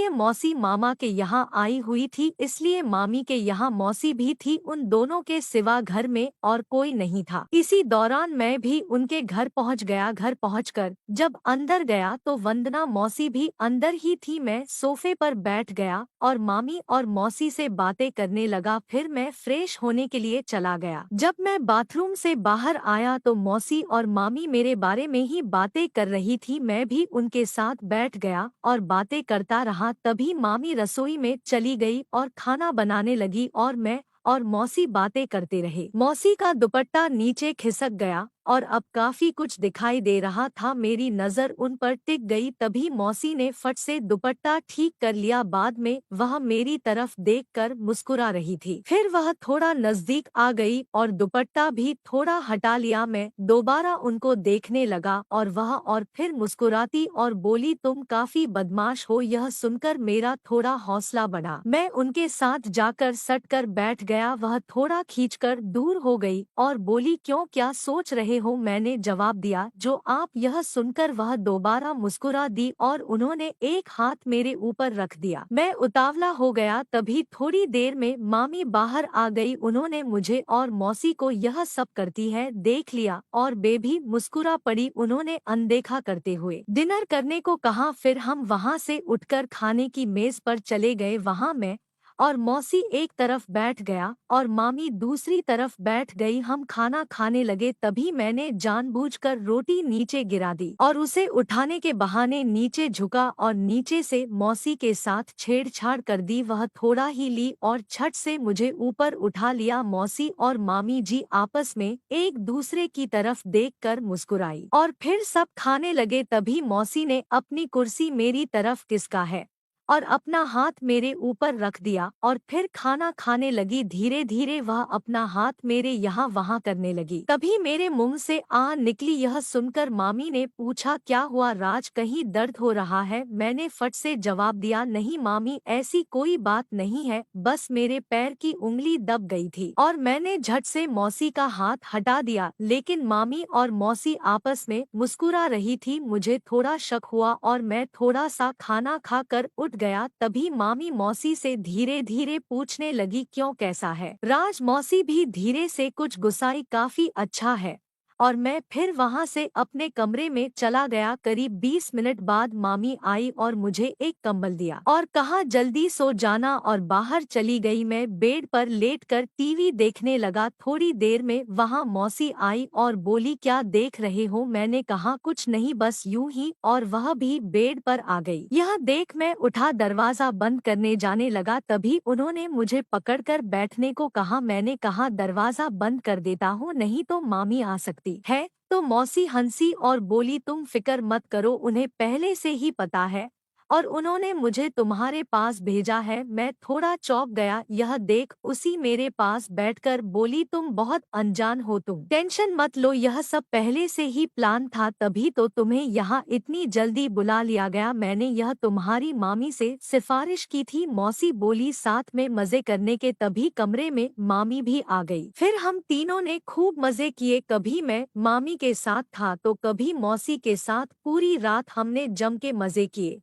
इसलिए मौसी मामा के यहाँ आई हुई थी, इसलिए मामी के यहाँ मौसी भी थी, उन दोनों के सिवा घर में और कोई नहीं था। इसी दौरान मैं भी उनके घर पहुँच गया। घर पहुँचकर जब अंदर गया तो वंदना मौसी भी अंदर ही थी। मैं सोफे पर बैठ गया और मामी और मौसी से बातें करने लगा। फिर मैं फ्रेश होने के लिए चला गया। जब मैं बाथरूम से बाहर आया तो मौसी और मामी मेरे बारे में ही बातें कर रही थी। मैं भी उनके साथ बैठ गया और बातें करता रहा। तभी मामी रसोई में चली गई और खाना बनाने लगी और मैं और मौसी बातें करते रहे। मौसी का दुपट्टा नीचे खिसक गया और अब काफी कुछ दिखाई दे रहा था। मेरी नजर उन पर टिक गई। तभी मौसी ने फट से दुपट्टा ठीक कर लिया। बाद में वह मेरी तरफ देखकर मुस्कुरा रही थी। फिर वह थोड़ा नजदीक आ गई और दुपट्टा भी थोड़ा हटा लिया। मैं दोबारा उनको देखने लगा और वह और फिर मुस्कुराती और बोली, तुम काफी बदमाश हो। यह सुनकर मेरा थोड़ा हौसला बढ़ा। मैं उनके साथ जाकर सट कर बैठ गया। वह थोड़ा खींचकर दूर हो गई और बोली, क्यों, क्या सोच रहे हो? मैंने जवाब दिया, जो आप। यह सुनकर वह दोबारा मुस्कुरा दी और उन्होंने एक हाथ मेरे ऊपर रख दिया। मैं उतावला हो गया। तभी थोड़ी देर में मामी बाहर आ गई। उन्होंने मुझे और मौसी को यह सब करती है देख लिया और बेबी मुस्कुरा पड़ी। उन्होंने अनदेखा करते हुए डिनर करने को कहा। फिर हम वहां से उठकर खाने की मेज पर चले गए। वहां मैं और मौसी एक तरफ बैठ गया और मामी दूसरी तरफ बैठ गई। हम खाना खाने लगे। तभी मैंने जानबूझकर रोटी नीचे गिरा दी और उसे उठाने के बहाने नीचे झुका और नीचे से मौसी के साथ छेड़छाड़ कर दी। वह थोड़ा ही ली और छट से मुझे ऊपर उठा लिया। मौसी और मामी जी आपस में एक दूसरे की तरफ देखकर मुस्कुराई और फिर सब खाने लगे। तभी मौसी ने अपनी कुर्सी मेरी तरफ खिसका है और अपना हाथ मेरे ऊपर रख दिया और फिर खाना खाने लगी। धीरे धीरे वह अपना हाथ मेरे यहाँ वहाँ करने लगी। तभी मेरे मुंह से आ निकली। यह सुनकर मामी ने पूछा, क्या हुआ राज, कहीं दर्द हो रहा है? मैंने फट से जवाब दिया, नहीं मामी, ऐसी कोई बात नहीं है, बस मेरे पैर की उंगली दब गई थी और मैंने झट से मौसी का हाथ हटा दिया। लेकिन मामी और मौसी आपस में मुस्कुरा रही थी। मुझे थोड़ा शक हुआ और मैं थोड़ा सा खाना खाकर उठ गया। तभी मामी मौसी से धीरे धीरे पूछने लगी, क्यों, कैसा है राज? मौसी भी धीरे से कुछ गुस्साई, काफी अच्छा है। और मैं फिर वहां से अपने कमरे में चला गया। करीब 20 मिनट बाद मामी आई और मुझे एक कंबल दिया और कहा, जल्दी सो जाना, और बाहर चली गई। मैं बेड पर लेटकर टीवी देखने लगा। थोड़ी देर में वहां मौसी आई और बोली, क्या देख रहे हो? मैंने कहा, कुछ नहीं, बस यूं ही, और वह भी बेड पर आ गई। यह देख मैं उठा, दरवाजा बंद करने जाने लगा। तभी उन्होंने मुझे पकड़कर बैठने को कहा। मैंने कहा, दरवाजा बंद कर देता हूँ, नहीं तो मामी आ सकती है। तो मौसी हंसी और बोली, तुम फिक्र मत करो, उन्हें पहले से ही पता है और उन्होंने मुझे तुम्हारे पास भेजा है। मैं थोड़ा चौंक गया। यह देख उसी मेरे पास बैठकर बोली, तुम बहुत अनजान हो, तुम टेंशन मत लो, यह सब पहले से ही प्लान था, तभी तो तुम्हें यहाँ इतनी जल्दी बुला लिया गया। मैंने यह तुम्हारी मामी से सिफारिश की थी। मौसी बोली, साथ में मजे करने के। तभी कमरे में मामी भी आ गई। फिर हम तीनों ने खूब मजे किए। कभी मैं मामी के साथ था तो कभी मौसी के साथ। पूरी रात हमने जम के मजे किए।